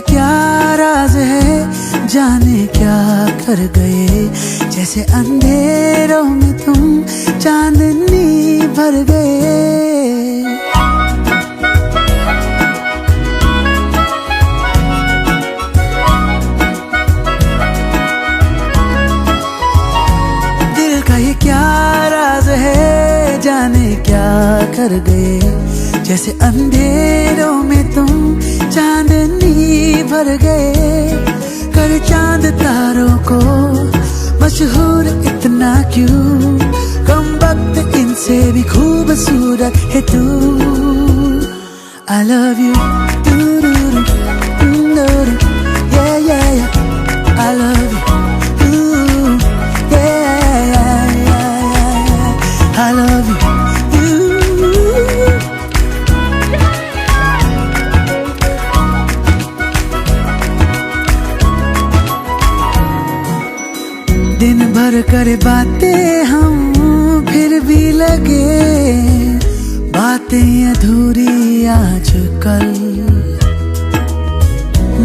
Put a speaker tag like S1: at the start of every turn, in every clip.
S1: क्या राज है, जाने क्या कर गए, जैसे अंधेरों में तुम चांदनी भर गए। दिल का ये क्या राज है, जाने क्या कर गए, जैसे अंधेरों में तुम चांदनी भर गए। कर चांद तारों को मशहूर इतना क्यों, कम वक्त इनसे भी खूबसूरत है तू। I love you, yeah yeah yeah, I love you, yeah yeah yeah, I love you। दिन भर करे बातें हम, फिर भी लगे बातें अधूरी आजकल।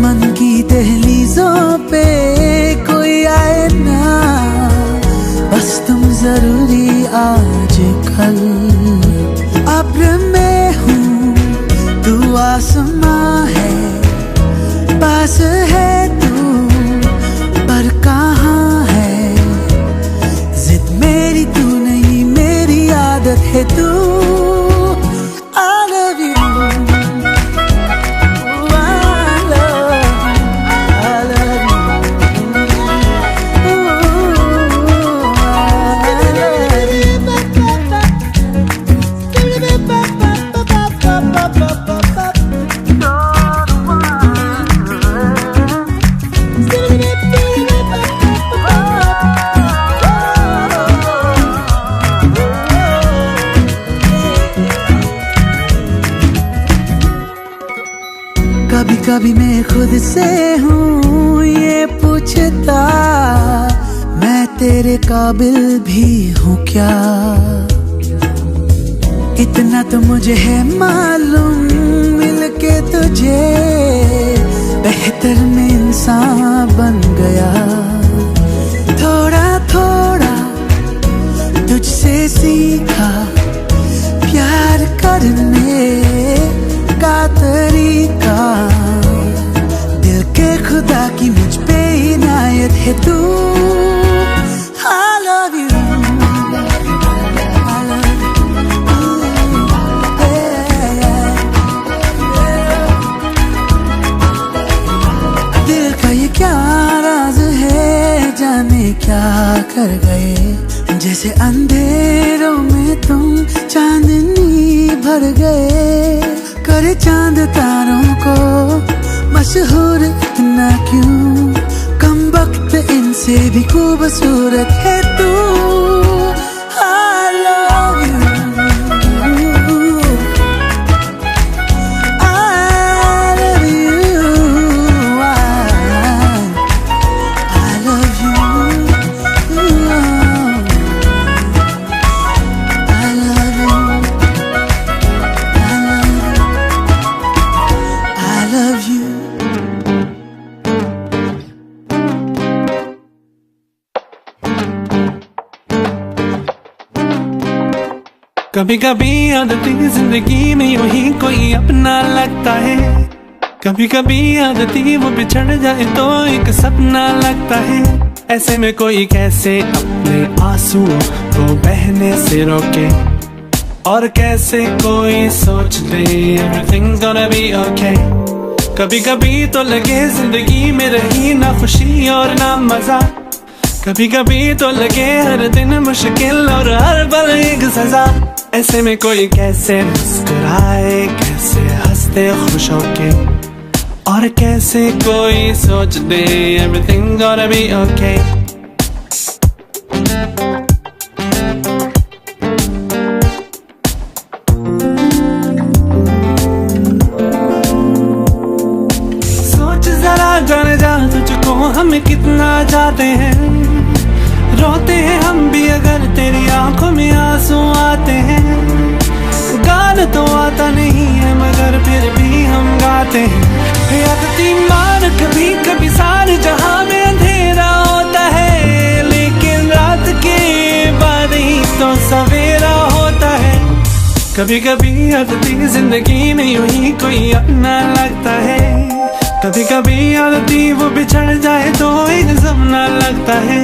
S1: मन की दहलीजों पे कोई आए ना, बस तुम जरूरी आजकल। अब्र में हूँ तू आसमां है, पास है तू पर कहाँ है, जिद मेरी तू नहीं मेरी आदत है तू। I love you, I love you, I love you, कभी कभी मैं खुद से हूँ ये पूछता, मैं तेरे काबिल भी हूँ क्या। इतना तो मुझे है मालूम, मिलके तुझे बेहतर में इंसान बन गया। थोड़ा थोड़ा तुझसे सीखा प्यार करने का तरीका, दिल के खुदा की मुझ पे इनायत है तू। I love you, I love you, yeah, yeah। दिल का ये क्या राज है, जाने क्या कर गए, जैसे अंधेरों में तुम चांदनी भर गए। करे चांद तारों को मशहूर इतना क्यों, कम वक्त इनसे भी खूबसूरत है तू। I love you, I love you, I love you, I love you, I love you।
S2: कभी कभी आदती जिंदगी में यूं ही कोई अपना लगता है, कभी कभी आदती वो बिछड़ जाए तो एक सपना लगता है। ऐसे में कोई कैसे अपने आंसुओं को बहने से रोके, और कैसे कोई सोच दे everything's gonna be okay। कभी कभी तो लगे जिंदगी में रही ना खुशी और ना मजा, कभी कभी तो लगे हर दिन मुश्किल और हर पल एक सजा। ऐसे में कोई कैसे मुस्कुराए, कैसे हंसते खुश होके, और कैसे कोई सोच दे everything's gonna be okay। सोच जरा जाने जा तुझको हम कितना चाहते हैं, रोते हैं हम भी अगर तेरी आंखों में आंसू आते हैं। गाना तो आता नहीं है मगर फिर भी हम गाते हैं। आदती मान कभी कभी सारे जहां में अंधेरा होता है, लेकिन रात के बाद ही तो सवेरा होता है। कभी कभी आदती जिंदगी में यूं ही कोई अपना लगता है, कभी कभी आदती वो बिछड़ जाए तो एक जमाना लगता है।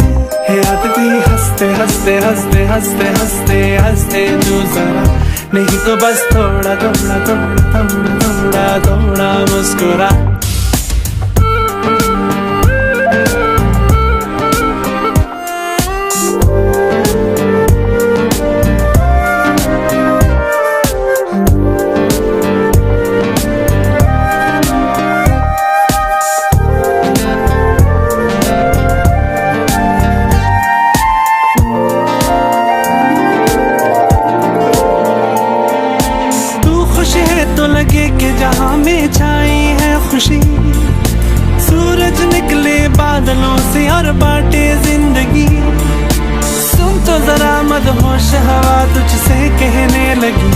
S2: आदती हंसते हंसते हंसते हंसते हंसते हंसते तू जरा, नहीं तो बस थोड़ा थोड़ा थोड़ा थोड़ा थोड़ा थोड़ा मुस्कुरा। तो लगे कि जहां में छाई है खुशी, सूरज निकले बादलों से और बांटे जिंदगी। सुन तो जरा मदहोश हवा तुझसे कहने लगी,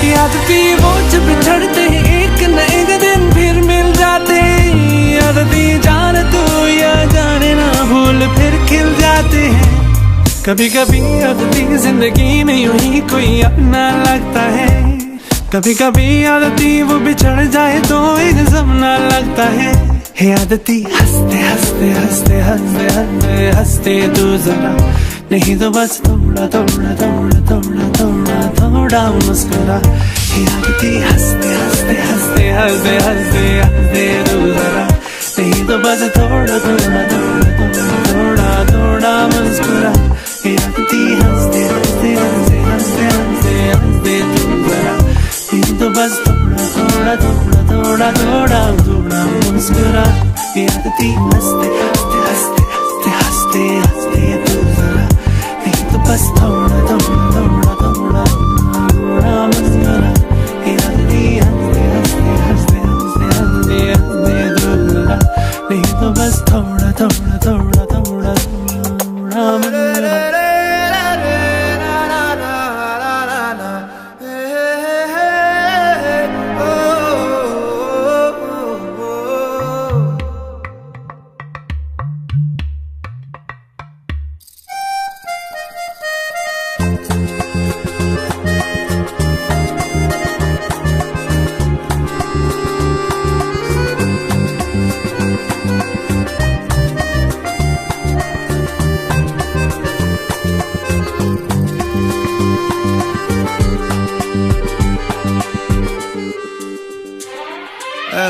S2: कि आदती वो जब बिछड़ते हैं एक न एक दिन फिर मिल जाते हैं। आदती जान तू या जाने ना भूल फिर खिल जाते हैं। कभी कभी आदती जिंदगी में यूं ही कोई अपना लगता है, कभी कभी आदती वो बिछड़ जाए तो एक जमाना लगता है। आदती हंसते हंसते हंसते हंसते हंसते हंसते तू जरा, नहीं तो बस थोड़ा थोड़ा थोड़ा थोड़ा थोड़ा थोड़ा मुस्कुरा। आदती हंसते हंसते हंसते हंसते हंसते हंसते तू जरा, नहीं तो बस थोड़ा थोड़ा थोड़ा थोड़ा थोड़ा थोड़ा मुस्कुरा। आदती हंसते हंसते हंसते हंसते हंसते हंसते तू जरा, तो बस थोड़ा थोड़ा थोड़ा थोड़ा थोड़ा थोड़ा मुस्कुरा। आदती हंसते हंसते हंसते हंसते हंसते हंसते तू जरा, नहीं तो बस थोड़ा थोड़ा थोड़ा थोड़ा थोड़ा मुस्कुरा। आदती हंसते हंसते हंसते हंसते हंसते हंसते तू जरा, नहीं तो बस थोड़ा थोड़ा थोड़ा थोड़ा थोड़ा मुस्कुरा।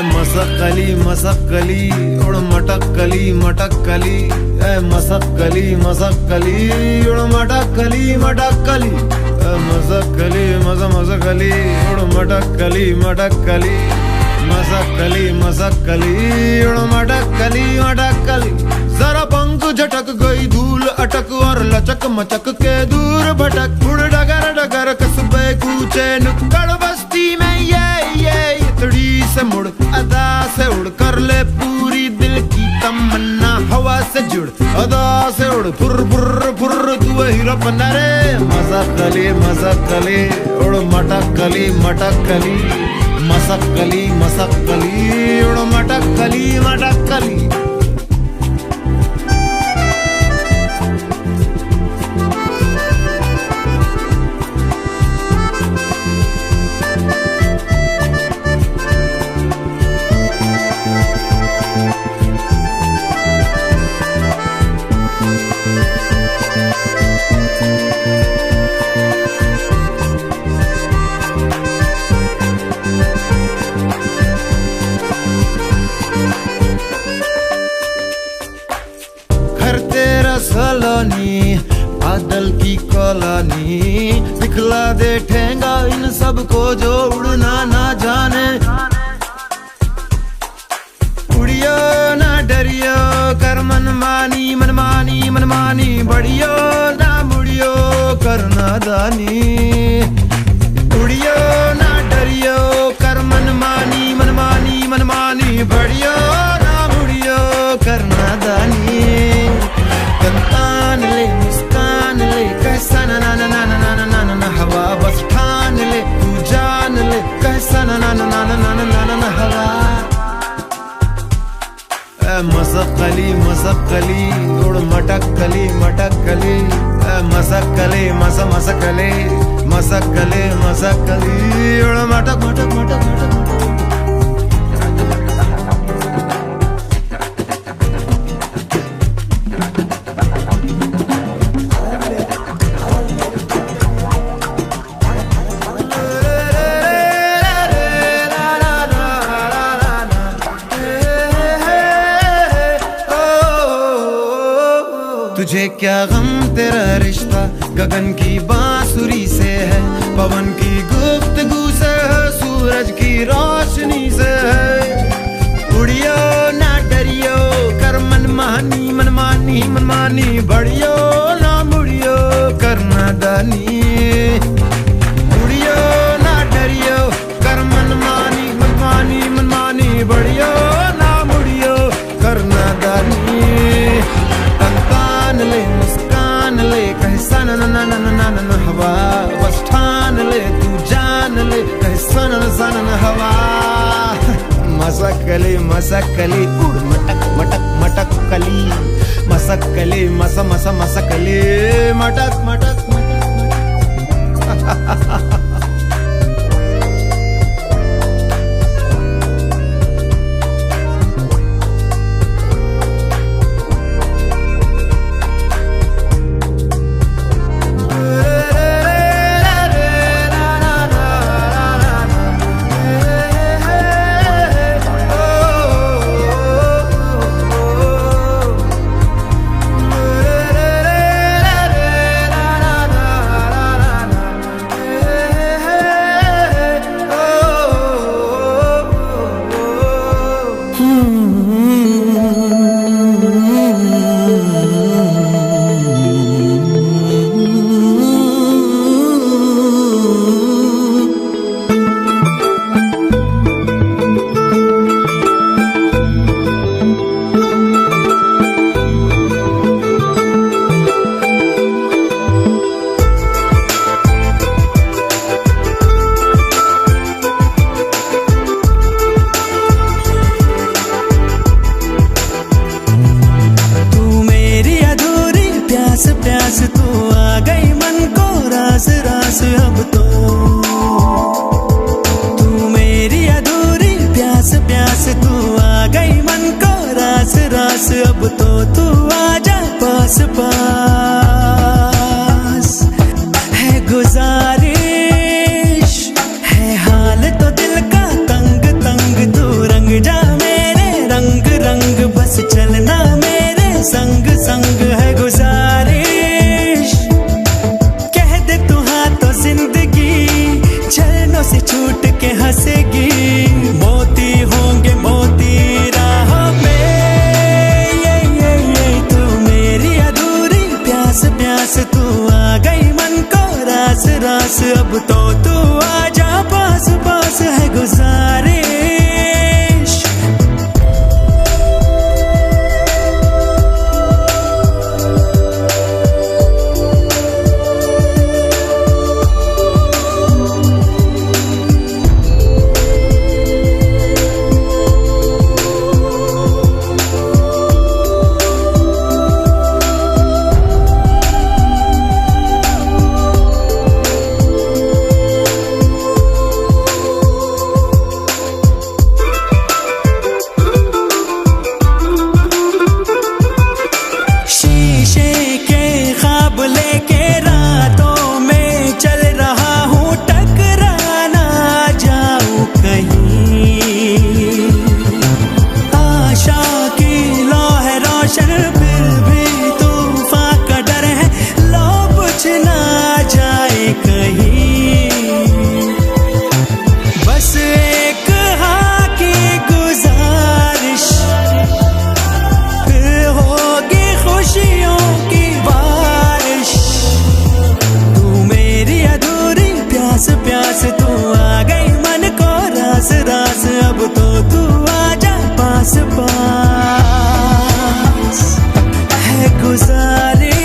S3: मसक्कली मसक्कली उड़ मटक्कली मटक्कली, मसक्कली मसक्कली उड़ मटक्कली मटक्कली, मसक्कली मसक्कली उड़ मटक्कली मटक्कली, मसक्कली मसक्कली उड़ मटक्कली मटक्कली। जरा पंख झटक गई धूल अटक और लचक मचक के दूर भटक, उड़ डगर डगर कस्बे कूचे नुक्कड़ बस्ती में ये इतड़ी से मुड़ अदा से उड़ कर ले पूरी दिल की तमन्ना, हवा से जुड़ अदा से उड़ फुर फुर फुर तू हीरो बना रे। मसक्कली मसक्कली उड़ मटक्कली मटक्कली, मसक्कली मसक्कली उड़ मटक्कली मटक्कली। सलोनी बादल की कॉलोनी, दिखला दे ठेंगा इन सबको जो उड़ना ना जाने। उड़ियो ना डरियो कर मनमानी मनमानी मनमानी, बढ़ियो ना मुड़ियो कर नादानी। उड़ियो ना डरियो कर मनमानी मनमानी मनमानी, बढ़ियो ना मुड़ियो कर नादानी। ले मुस्कान ले कैसा ना ना ना ना ना ना ना ना, हवा बस ठान ले तू जान ले कैसा ना ना ना ना ना ना ना ना, हवा मसक्कली उड़ मटक्कली मटक्कली मसक्कली मसकले मसक्कली मसक्कली उड़ मटक मटक मटक मटक तुझे क्या गम तेरा रिश्ता गगन की बांसुरी से है, पवन की गुफ्तगू से है, सूरज की रोशनी से है। उड़ियो ना डरियो कर मनमानी मनमानी मनमानी, बढ़ियो ना मुड़ियो कर नादानी। उड़ियो ना डरियो कर मनमानी मनमानी मनमानी, बढ़ियो ना मुड़ियो कर नादानी। ले मुस्कान ले कहे सन न न न न न हवा, बस ठान ले तू जान ले कहे सन सन हवा। मसक्कली मसक्कली उड़ मटक मटक मटक कली, मसक्कली मस मस मसक्कली मटक मटक मटक।
S1: प्यास तू आ गई मन को रास रास, अब तो तू मेरी अधूरी प्यास प्यास, तू आ गई मन को रास रास, अब तो तू आजा पास पास। है गुजारिश है हाल तो दिल का तंग तंग, तू रंग जा मेरे रंग रंग, बस चलना मेरे संग संग। है गुजारिश कह दे तू हाँ तो जिंदगी झरनों से छूट के हंसेगी, मोती होंगे मोती राहों में। ये तू मेरी अधूरी प्यास प्यास, तू आ गई मन को रास रास, अब तो तू आजा पास पास। है गुजारिश प्यास, तू आ गई मन को रास रास, अब तो तू आजा पास पास। है गुजारिश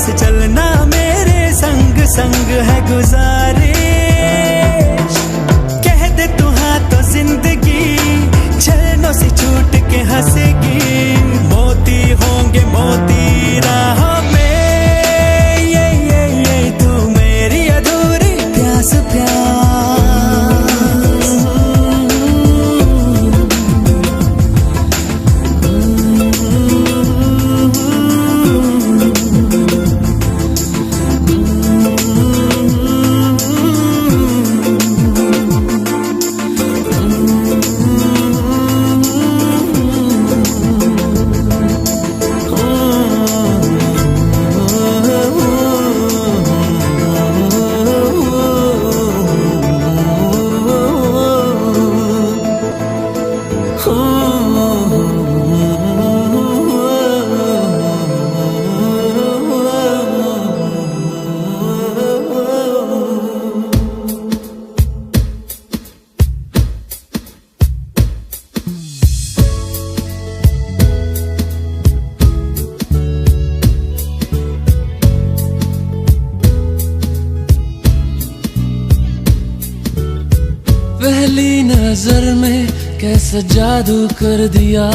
S1: बस चलना मेरे संग संग है गुजारिश। कह दे तू हाँ तो जिंदगी छलनों से छूट के हंसेगी। मोती होंगे मोती राहों में, ये तू मेरी अधूरी प्यास
S4: पहली नजर में कैसा जादू कर दिया,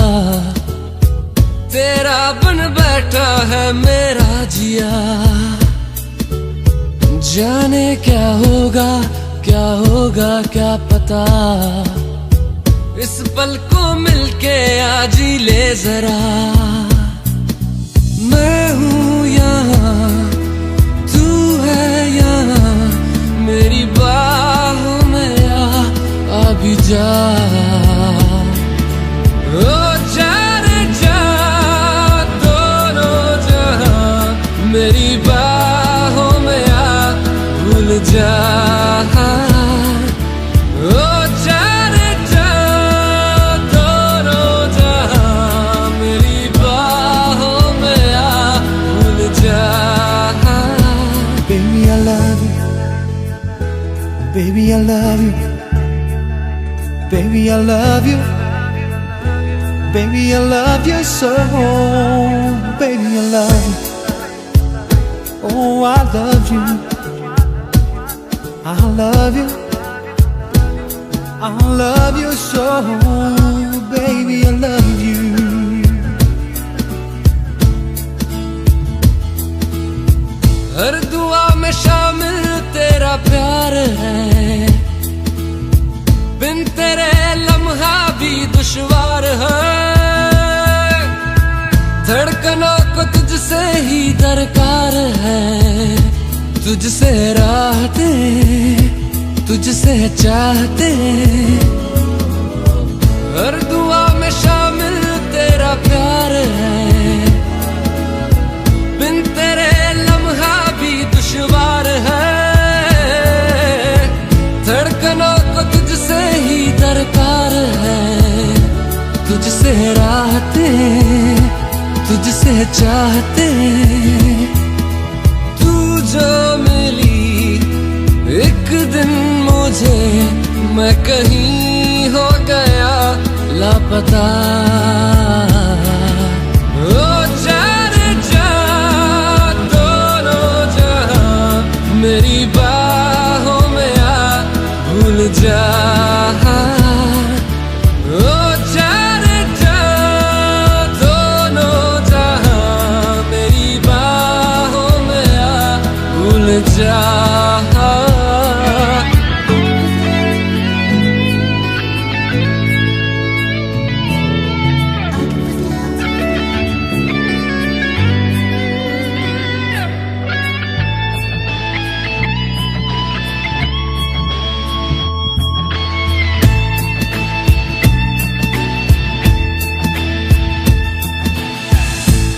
S4: तेरा बन बैठा है मेरा जिया। जाने क्या होगा क्या पता, इस पल को मिलके आज ही ले जरा। मैं हूँ यहाँ तू है यहाँ, मेरी बाहों में अभी जा। ओ जाने जा दोनों जहां, मेरी बाहों में आ भूल जा। ओ जाने जा दोनों जहां, मेरी बाहों में आ भूल जा।
S1: Baby I love you, baby I love you, baby I love you, baby I love you so, baby I love you, oh I love you, I love you, I love you so, baby I love you.
S4: हर दुआ में शामिल तेरा प्यार है, बिन तेरे लम्हा भी दुश्वार है। धड़कनों को तुझसे ही दरकार है, तुझसे राहते तुझसे चाहते। हर दुआ में शामिल तेरा प्यार है, बिन तेरे लम्हा भी दुश्वार है। धड़कनों को तुझसे ही दरकार है, तुझसे राहते तुझसे चाहते। तू जो मिली एक दिन मुझे, मैं कहीं हो गया लापता। ओ जाने जा दोनों जहां, मेरी बाहों में आ भूल जा। ओ जाने जा दोनों जहां, मेरी बाहों में आ भूल जा।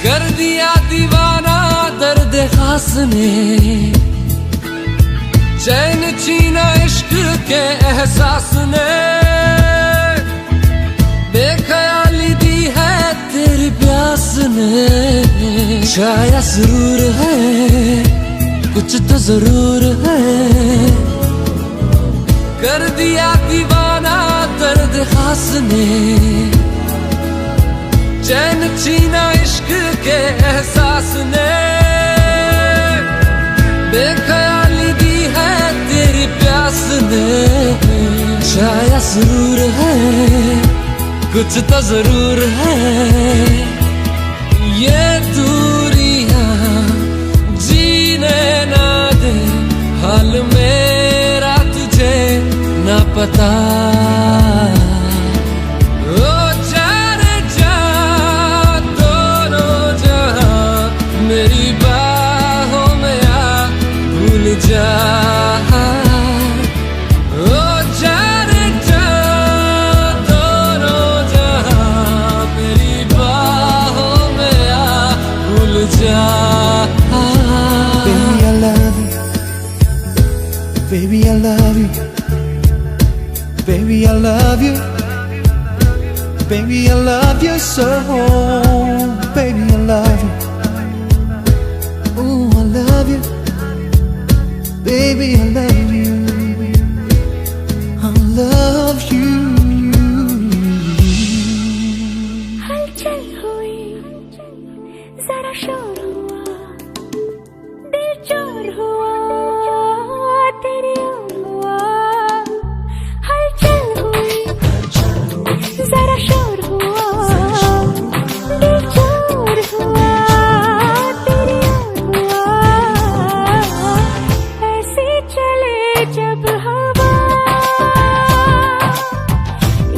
S4: कर दिया दीवाना दर्द खास ने, चैन छीना इश्क के एहसास ने। बेख्याली दी है तेरी प्यास ने, शायद जरूर है कुछ तो जरूर है। कर दिया दीवाना दर्द खास ने, चैन छीना इश्क के एहसास ने। जरूर है, कुछ तो जरूर है। ये दूरियां जीने ना दे, हाल मेरा तुझे ना पता। ओ जाने जा दोनों जहां, मेरी बाहों में आ भूल जा।
S1: Baby, I love you. Baby, I love you. Baby, I love you so. Baby, I love you. Oh, I love you. Baby, I love you. I love you.
S5: हलचल हुई, जरा शोर हुआ, दिल चोर हुआ, तेरी ओर हुआ। हलचल हुई, जरा शोर हुआ, दिल चोर हुआ, तेरी ओर हुआ। ऐसे चले जब हवा,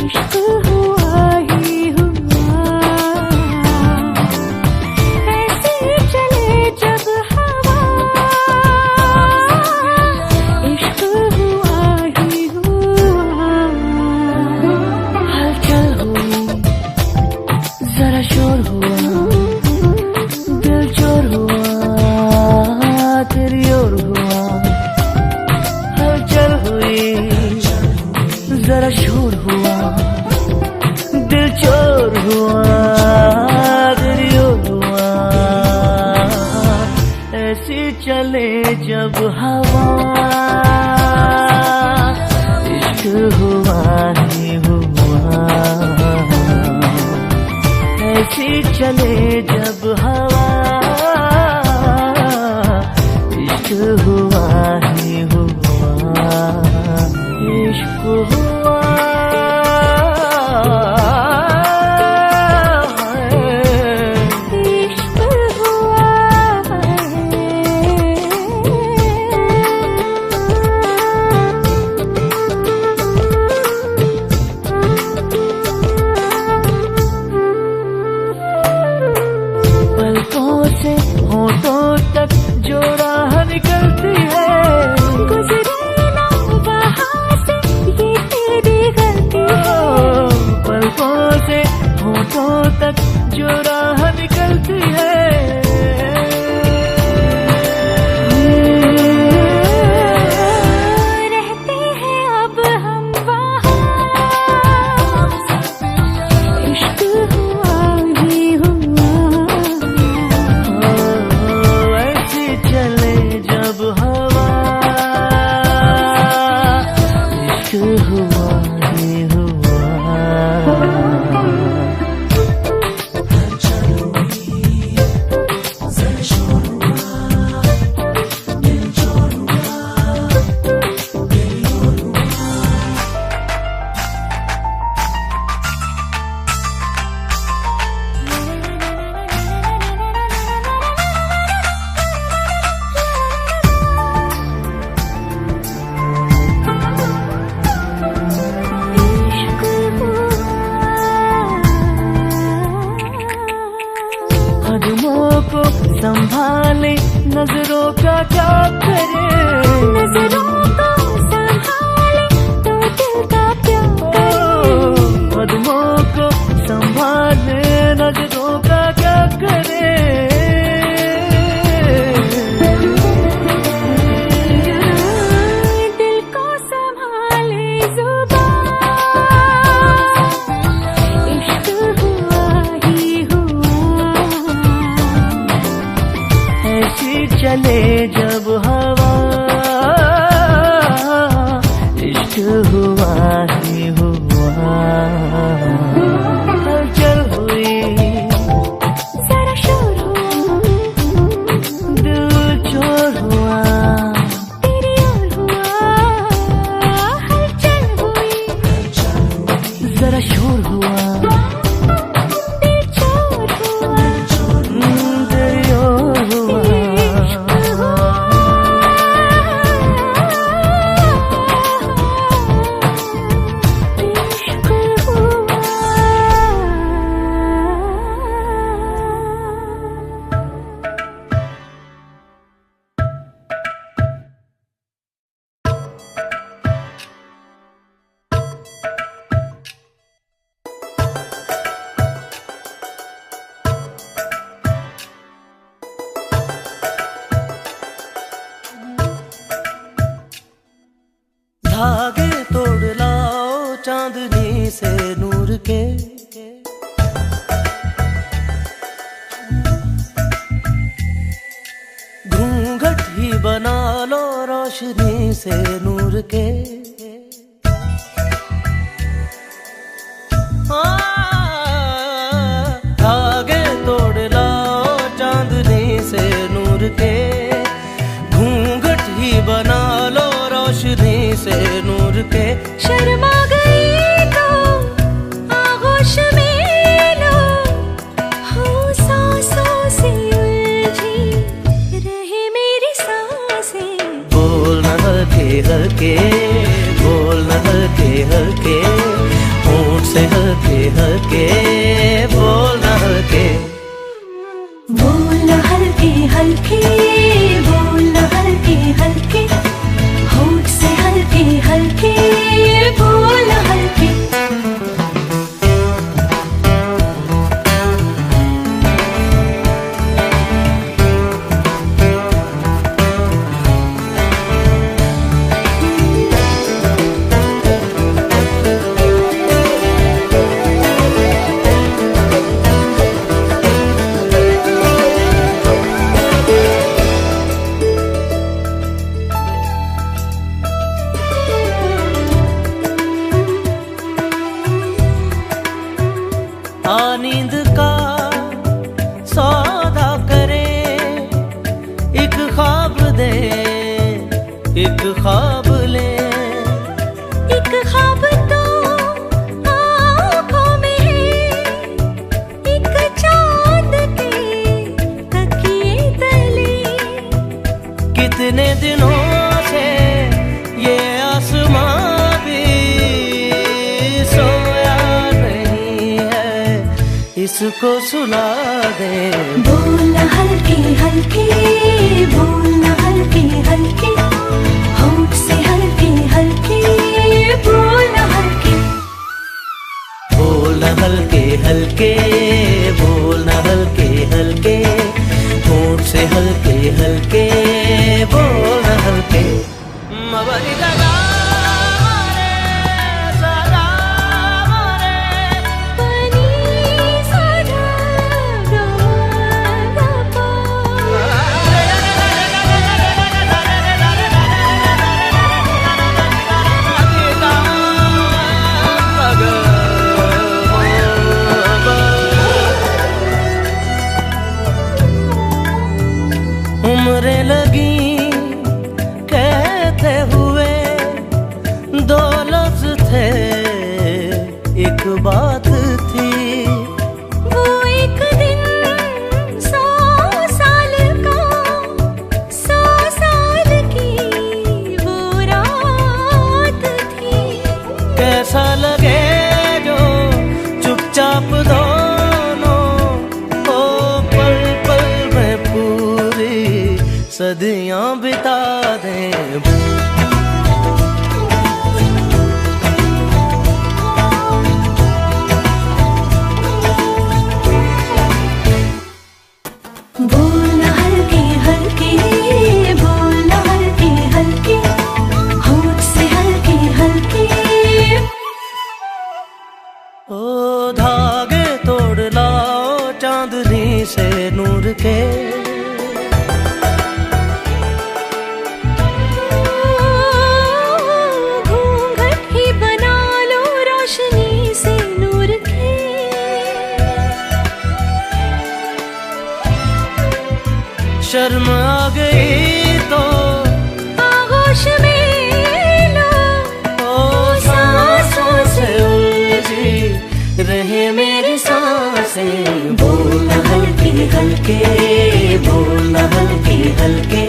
S5: इश्क हुआ ही हुआ। ऐसे चले जब हवा, इश्क हुआ ही हुआ। हलचल हुई, जरा शोर हुआ, दिल चोर हुआ, तेरी ओर हुआ। हलचल हुई, जरा शोर हुआ, दिल चोर हुआ, तेरी ओर हुआ। ऐसी चले जब हवा, इश्क हुआ ही हुआ। ऐसी चले जब हवा, इश्क हुआ ही हुआ। इश्क हुआ इश्क हुआ। पलकों से होठों तक जो राह निकलती है, गुजरे ना वहाँ से ये तेरी गलती है। पलकों से होठों तक जो राह निकलती है, रहते हैं अब हम वहाँ। इश्क हुआ ही हुआ। ऐसे चले जब हवा, इश्क हुआ ही हुआ। कदमों को संभाले, नजरों का क्या करे। नजरों को संभाले तो दिल का प्यार करे। कदमों को संभाले, नजरों का क्या करे। दिल को संभाले जुबान, इश्क हुआ ही हुआ। ऐसी चले जब हवा, इश्क हुआ ही हुआ। हलचल हुई, जरा शोर हुआ, दिल चोर हुआ, तेरी ओर हुआ। हलचल हुई,
S6: धागे तोड़ लाओ चांदनी से नूर के, घूंघट ही बना लो रोशनी से नूर के। धागे तोड़ लाओ चांदनी से नूर के, घूंघट ही बना लो रोशनी से नूर के।
S5: शर्मा गई तो आगोश में लो, हो सांसों से उलझी रहे मेरी सांसें।
S6: बोल न हल्के हल्के, बोल न हल्के हल्के, होंठ से हल्के हल्के, बोल न हल्के।
S5: बोल न हल्के हल्के, बोल न हल्के हल्के, होंठ से हल्के हल्के, बोल न हल्के।
S6: नींद का सौदा करे, एक ख्वाब दे, एक ख्वाब ले।
S5: एक ख्वाब तो आँखों में है, एक चाँद के तकिए तले।
S6: कितने दिनों से ये आसमां भी सोया नहीं है, इसको सुला दे।
S5: बोल न हल्के हल्के, बोल न हल्के हल्के, होंठ से हल्के हल्के, बोल न हल्के।
S6: बोल न हल्के हल्के, बोल न हल्के हल्के, होंठ से हल्के हल्के, बोल न हल्के। मबरी लगा उम्रें लगी कहते हुए, दो लफ्ज थे एक बात थी।
S5: वो एक दिन 100 साल का, 100 साल की वो रात थी।
S6: कैसा लगे जो चुपचाप दोनों ओ पल पल में पूरी सदियां बिता दें।
S5: बोल न हल्के हल्के, बोल न हल्के हल्के, होंठ से हल्के हल्के।
S6: ओ धागे तोड़ लाओ चांदनी से नूर के,
S5: घूंघट ही बना लो रोशनी से नूर के।
S6: शर्म आ गई तो
S5: आगोश में लो,
S6: ओ सांसों से उलझी रहे मेरी सांसें। बोल न हल्के हल्के, बोल न हल्के हल्के,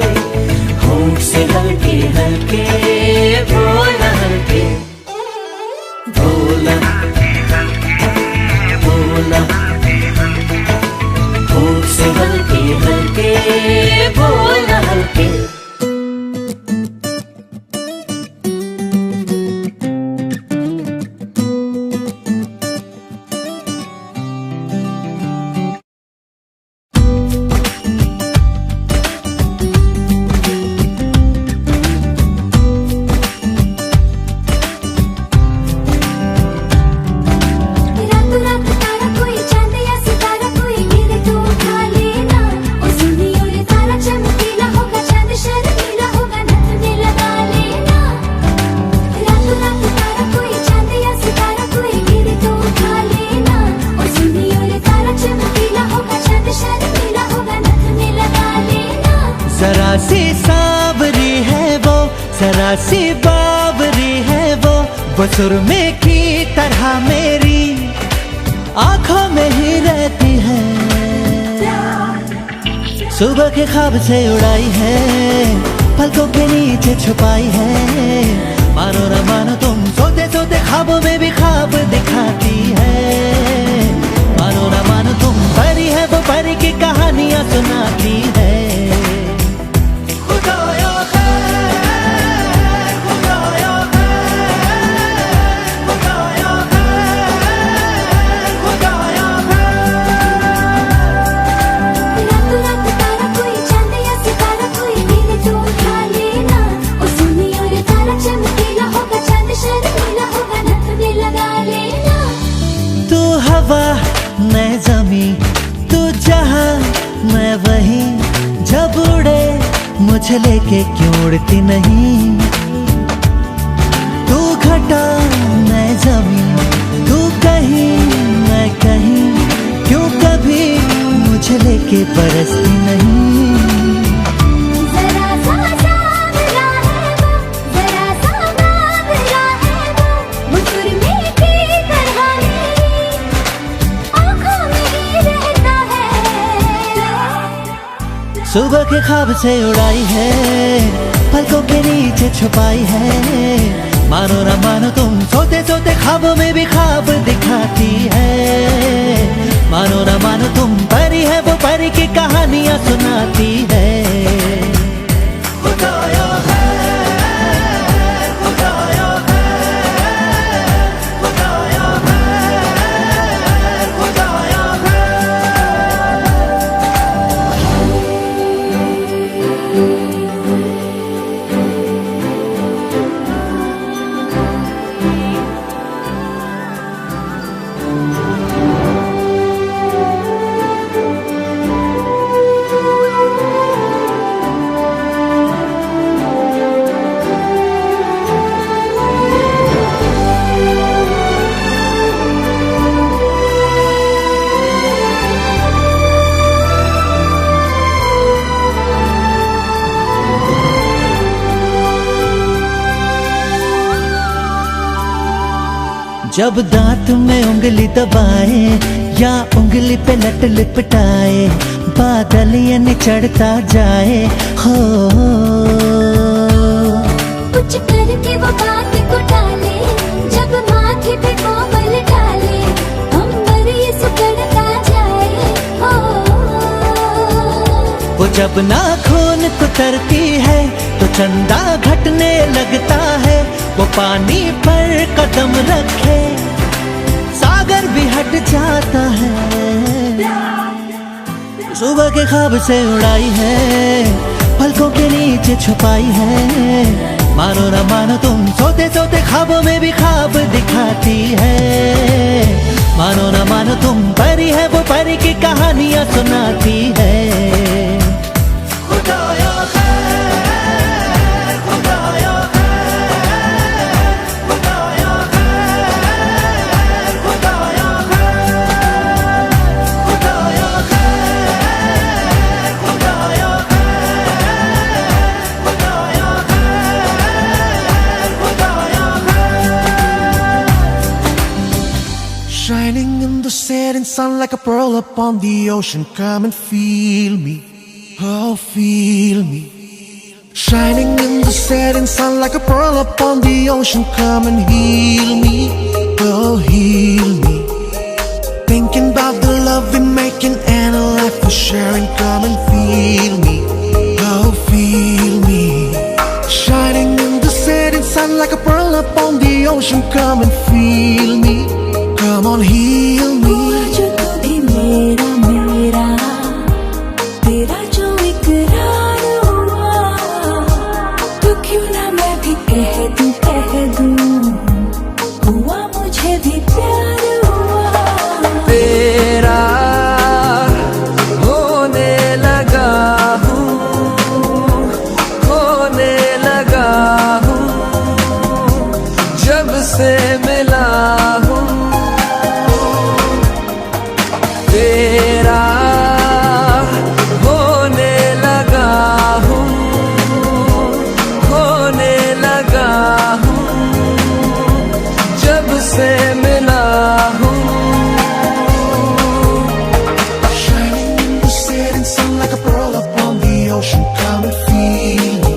S6: होंठ से हल्के हल्के, बोल न हल्के। बोल न बोल न होंठ से हल्के हल्के, बोल न हल्के।
S7: सी सांवरी है वो, जरा सी बावरी है वो सुरमे की तरह मेरी आंखों में ही रहती है। सुबह के ख्वाब से उड़ाई है, पलकों के नीचे छुपाई है। मानो न मानो तुम सोते सोते ख्वाबों में भी ख्वाब दिखाती है। मानो न मानो तुम परी है वो परी की कहानियां सुनाती है। मैं जमी तू जहां मैं वहीं, जब उड़े मुझे लेके क्यों उड़ती नहीं। तू घटा मैं जमी तू कहीं मैं कहीं, क्यों कभी मुझे लेके बरसती नहीं। सुबह के ख्वाब से उड़ाई है, पलकों के नीचे छुपाई है। मानो न मानो तुम सोते सोते ख्वाबों में भी ख्वाब दिखाती है। मानो न मानो तुम परी है वो परी की कहानियां सुनाती है। जब दांत में उंगली दबाए या उंगली पे लट लिपटाए, बादल ये चढ़ता जाए हो।
S5: कुछ करके वो बात को टाले, जब माथे पे कोमल डाले, अंबर ये सुकड़ता जाए हो।
S7: वो जब नाखून कुतरती है तो चंदा घटने लगता है। वो पानी पर कदम रखे सागर भी हट जाता है। सुबह के ख्वाब से उड़ाई है, पलकों के नीचे छुपाई है। मानो न मानो तुम सोते सोते ख्वाबों में भी ख्वाब दिखाती है। मानो न मानो तुम परी है वो परी की कहानियां सुनाती है।
S8: Shining in the setting sun like a pearl upon the ocean. Come and feel me, oh feel me. Shining in the setting sun like a pearl upon the ocean. Come and heal me, oh heal me. Thinking about the love we're making and a life we're sharing. Come and feel me, oh feel me. Shining in the setting sun like a pearl upon the ocean. Come and feel me, come on heal me.
S5: जो तू भी मेरा मेरा, तेरा जो इकरार हुआ, तो क्यों ना मैं भी कह दूं, हुआ मुझे भी प्यार हुआ।
S6: तेरा होने लगा हूँ, होने लगा हूँ, जब से मिला हूँ।
S8: come and feel me.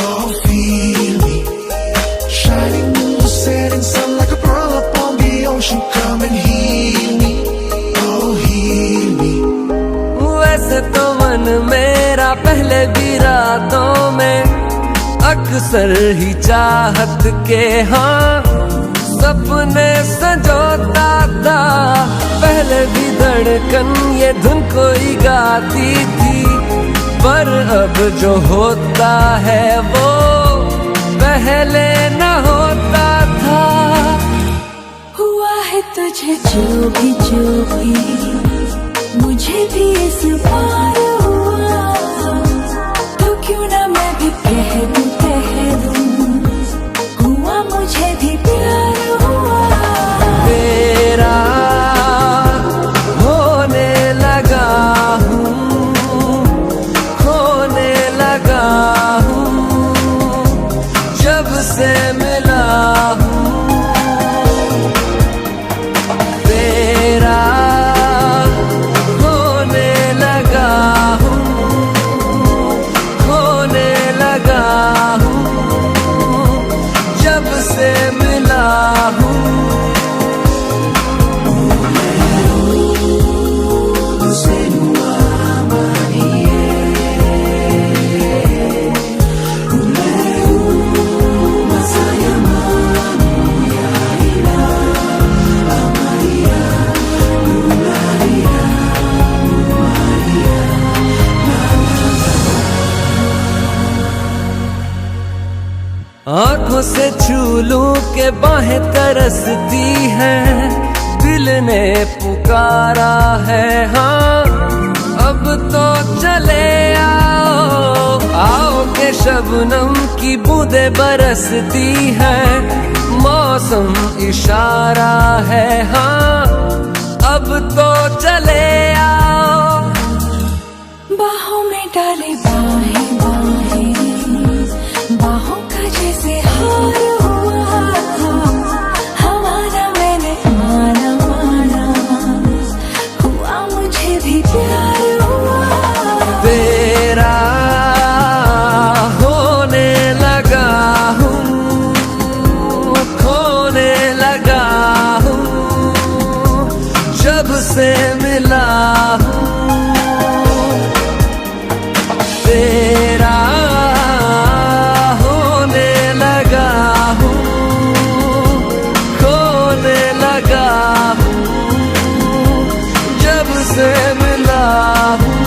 S8: Oh, feel me. Shining in the setting sun like a pearl upon the ocean. Come and heal me. Oh, heal me.
S4: वैसे तो मन मेरा पहले भी रातों में अक्सर ही चाहत के हाँ सपने संजोता था। पहले भी धड़कन ये धुन कोई गाती थी, पर अब जो होता है वो पहले न होता था।
S5: हुआ है तुझे जो भी मुझे भी इस बार हुआ, तो क्यों ना मैं भी कह दूं हुआ मुझे भी प्यार हुआ।
S4: तेरा होने लगा हूँ, खोने लगा हूँ, जब से मिला हूँ। तेरा होने लगा हूँ, खोने लगा हूँ, जब से मिला हूँ। आंखों से छू लूं के बाहें तरसती हैं, दिल ने पुकारा है हाँ अब तो चले आओ। आओ के शबनम की बूंदें बरसती हैं, मौसम इशारा है हाँ अब तो चले आओ।
S5: बाहों में डाले बाहें बाहों का जैसे हार हुआ, हमारा मैंने माना हुआ मुझे भी प्यार हुआ।
S4: तेरा होने लगा हूँ, खोने लगा हूँ, जब से मिला हूँ। तेरा होने लगा हूँ, खोने लगा हूँ, जब से मिला हूँ।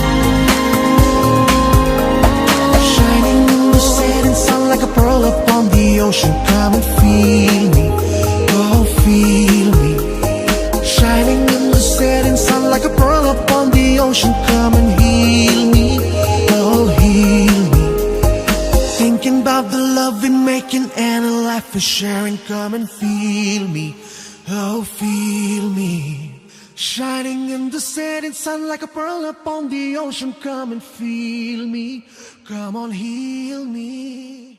S8: Shining in the setting sun like a pearl upon the ocean. Come and feel me. Oh, feel me. Shining in the setting sun like a pearl upon the ocean. Come and heal me. Oh, heal me. Thinking about the love we're making and a life we're sharing. Come and feel me. Oh, feel me. Shining in the setting sun like a pearl upon the ocean. Come and feel me. Come on, heal me.